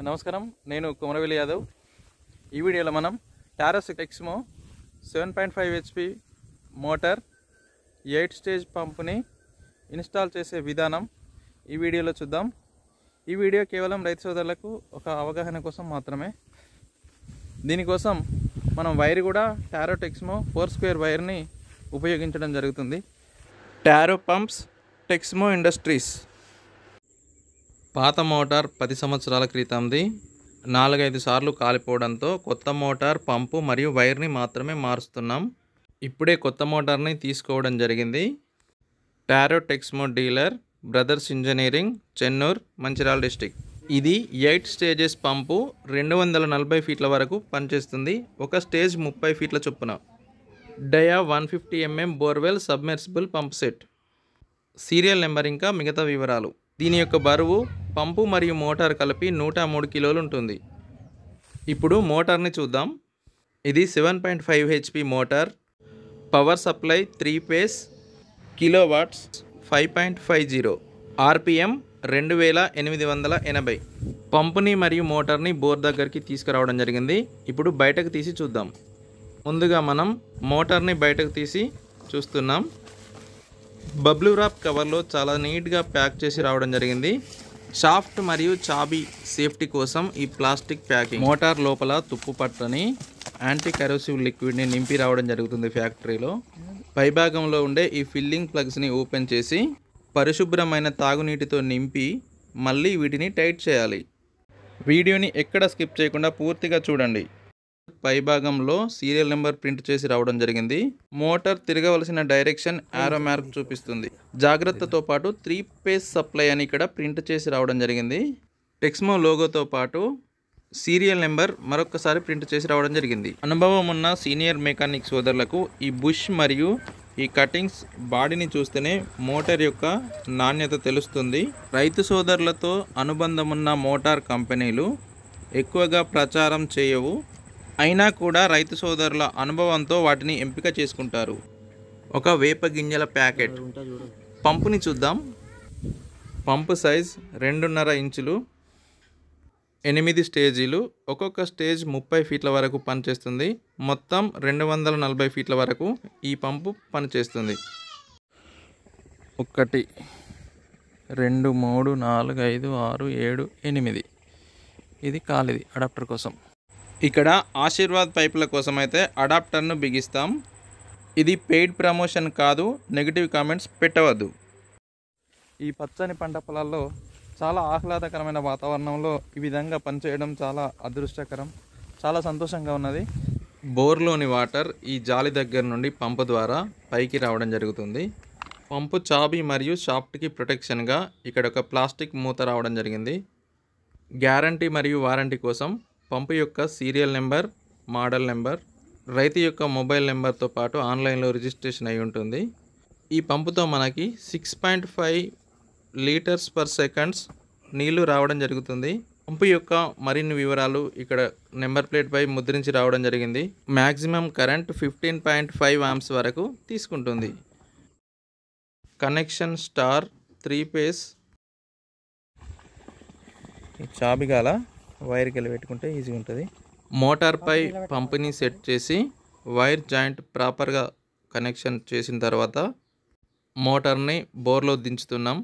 నమస్కారం, నేను కుమరవేలి యాదవ్. ఈ వీడియోలో మనం Taurus Texmo 7.5 HP motor 8 stage పంపుని ఇన్స్టాల్ చేసే విధానం ఈ వీడియోలో చూద్దాం. ఈ వీడియో కేవలం రైతు సోదరులకు ఒక అవగాహన కోసం మాత్రమే. దీనికోసం మనం వైర్ కూడా టారో టెక్స్మో 4 స్క్వేర్ వైర్ని ఉపయోగించడం జరుగుతుంది. Tarot pumps Texmo industries. పాత మోటార్ 10 సంవత్సరాల క్రితంది 4-5 సార్లు కాలిపోవడంతో కొత్త మోటార్, పంపు మరియు వైర్ని మాత్రమే మారుస్తున్నాం. ఇప్పుడే కొత్త మోటార్ని తీసుకోవడం జరిగింది. Tarot Texmo dealer, brothers engineering, Chennur, Mancherial district. ఇది 8 స్టేజెస్ పంపు 240 ఫీట్ల వరకు పనిచేస్తుంది. ఒక స్టేజ్ 30 ఫీట్ల చొప్పున. డయా 150 mm borewell submersible pump set. Serial number ఇంకా మిగతా వివరాలు. దీని యొక్క బరువు పంపు మరియు మోటార్ కలిపి 103 కిలోలు ఉంటుంది. ఇప్పుడు మోటార్ని చూద్దాం. ఇది 7.5 HP motor. Power supply 3 phase, kilowatts 5.50, RPM 2880. పంపుని మరియు మోటార్ని బోర్ దగ్గరికి తీసుకురావడం జరిగింది. ఇప్పుడు బయటకు తీసి చూద్దాం. ముందుగా మనం మోటార్ని బయటకు తీసి చూస్తున్నాం. బబ్లూ ర్యాప్ కవర్లో చాలా నీట్గా ప్యాక్ చేసి రావడం జరిగింది. షాఫ్ట్ మరియు చాబీ సేఫ్టీ కోసం ఈ ప్లాస్టిక్ ప్యాకింగ్. మోటార్ లోపల తుప్పు పట్టని యాంటీ కరోసివ్ లిక్విడ్ని నింపి రావడం జరుగుతుంది ఫ్యాక్టరీలో. పైభాగంలో ఉండే ఈ ఫిల్లింగ్ ప్లగ్స్ని ఓపెన్ చేసి పరిశుభ్రమైన తాగునీటితో నింపి మళ్ళీ వీటిని టైట్ చేయాలి. వీడియోని ఎక్కడ స్కిప్ చేయకుండా పూర్తిగా చూడండి. పైభాగంలో సీరియల్ నెంబర్ ప్రింట్ చేసి రావడం జరిగింది. మోటార్ తిరగవలసిన డైరెక్షన్ యారో మార్క్ చూపిస్తుంది. జాగ్రత్తతో పాటు 3 ఫేజ్ సప్లై అని ఇక్కడ ప్రింట్ చేసి రావడం జరిగింది. టెక్స్మో లోగోతో పాటు సీరియల్ నెంబర్ మరొకసారి ప్రింట్ చేసి రావడం జరిగింది. అనుభవం ఉన్న సీనియర్ మెకానిక్ సోదరులకు ఈ బుష్ మరియు ఈ కటింగ్స్ బాడీని చూస్తేనే మోటార్ యొక్క నాణ్యత తెలుస్తుంది. రైతు సోదరులతో అనుబంధం ఉన్న మోటార్ కంపెనీలు ఎక్కువగా ప్రచారం చేయవు. అయినా కూడా రైతు సోదరుల అనుభవంతో వాటిని ఎంపిక చేసుకుంటారు. ఒక వేప గింజల ప్యాకెట్. పంపుని చూద్దాం. పంపు సైజ్ 2.5 ఇంచులు, 8 స్టేజీలు. ఒక్కొక్క స్టేజ్ 30 ఫీట్ల వరకు పనిచేస్తుంది. మొత్తం 240 ఫీట్ల వరకు ఈ పంపు పనిచేస్తుంది. 1 2 3 4 5 6 7 8. ఇది ఖాళీది అడాప్టర్ కోసం. ఇక్కడ ఆశీర్వాద్ పైపుల కోసం అయితే అడాప్టర్ను బిగిస్తాం. ఇది పెయిడ్ ప్రమోషన్ కాదు. నెగిటివ్ కామెంట్స్ పెట్టవద్దు. ఈ పచ్చని పంట పొలాల్లో చాలా ఆహ్లాదకరమైన వాతావరణంలో ఈ విధంగా పనిచేయడం చాలా అదృష్టకరం, చాలా సంతోషంగా ఉన్నది. బోర్లోని వాటర్ ఈ జాలి దగ్గర నుండి పంపు ద్వారా పైకి రావడం జరుగుతుంది. పంపు చాబీ మరియు షాఫ్ట్కి ప్రొటెక్షన్గా ఇక్కడ ఒక ప్లాస్టిక్ మూత రావడం జరిగింది. గ్యారంటీ మరియు వారంటీ కోసం పంపు యొక్క సీరియల్ నెంబర్, మోడల్ నెంబర్, రైతు యొక్క మొబైల్ నెంబర్తో పాటు ఆన్లైన్లో రిజిస్ట్రేషన్ అయి ఉంటుంది. ఈ పంపుతో మనకి 6.5 లీటర్స్ పర్ సెకండ్స్ నీళ్లు రావడం జరుగుతుంది. పంపు యొక్క మరిన్ని వివరాలు ఇక్కడ నెంబర్ ప్లేట్పై ముద్రించి రావడం జరిగింది. మ్యాక్సిమం కరెంట్ 15.5 amps వరకు తీసుకుంటుంది. Connection star 3 phase. చాబీ గాల వైర్కి వెళ్ళి పెట్టుకుంటే ఈజీగా ఉంటుంది. మోటార్పై పంపుని సెట్ చేసి వైర్ జాయింట్ ప్రాపర్గా కనెక్షన్ చేసిన తర్వాత మోటార్ని బోర్లో దించుతున్నాం.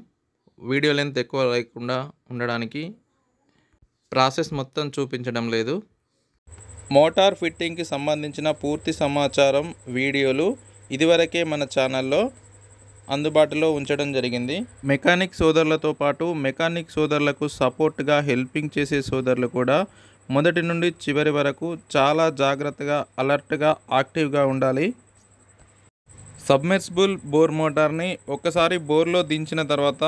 వీడియో లెంత్ ఎక్కువ లేకుండా ఉండడానికి ప్రాసెస్ మొత్తం చూపించడం లేదు. మోటార్ ఫిట్టింగ్కి సంబంధించిన పూర్తి సమాచారం, వీడియోలు ఇదివరకే మన ఛానల్లో అందుబాటులో ఉంచడం జరిగింది. మెకానిక్ సోదరులతో పాటు మెకానిక్ సోదరులకు సపోర్ట్గా హెల్పింగ్ చేసే సోదరులు కూడా మొదటి నుండి చివరి వరకు చాలా జాగ్రత్తగా, అలర్ట్గా, యాక్టివ్గా ఉండాలి. సబ్మెర్సిబుల్ బోర్ మోటార్ని ఒక్కసారి బోర్లో దించిన తర్వాత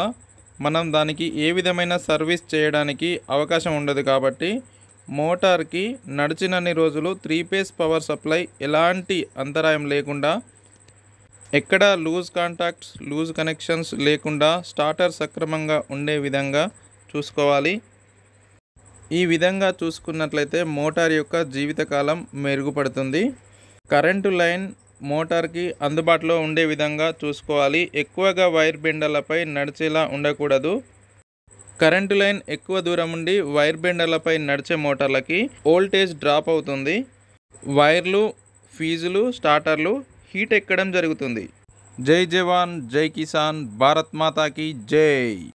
మనం దానికి ఏ విధమైన సర్వీస్ చేయడానికి అవకాశం ఉండదు. కాబట్టి మోటార్కి నడిచినన్ని రోజులు 3 ఫేజ్ పవర్ సప్లై ఎలాంటి అంతరాయం లేకుండా, ఎక్కడ లూజ్ కాంటాక్ట్స్, లూజ్ కనెక్షన్స్ లేకుండా స్టార్టర్ సక్రమంగా ఉండే విధంగా చూసుకోవాలి. ఈ విధంగా చూసుకున్నట్లయితే మోటార్ యొక్క జీవితకాలం మెరుగుపడుతుంది. కరెంటు లైన్ మోటార్కి అందుబాటులో ఉండే విధంగా చూసుకోవాలి. ఎక్కువగా వైర్ బెండర్లపై నడిచేలా ఉండకూడదు. కరెంటు లైన్ ఎక్కువ దూరం ఉండి వైర్ బెండర్లపై నడిచే మోటార్లకి వోల్టేజ్ డ్రాప్ అవుతుంది. వైర్లు, ఫీజులు, స్టార్టర్లు హీట్ ఎక్కడం జరుగుతుంది. జై జవాన్, జై కిసాన్, భారత్ మాతాకి జై.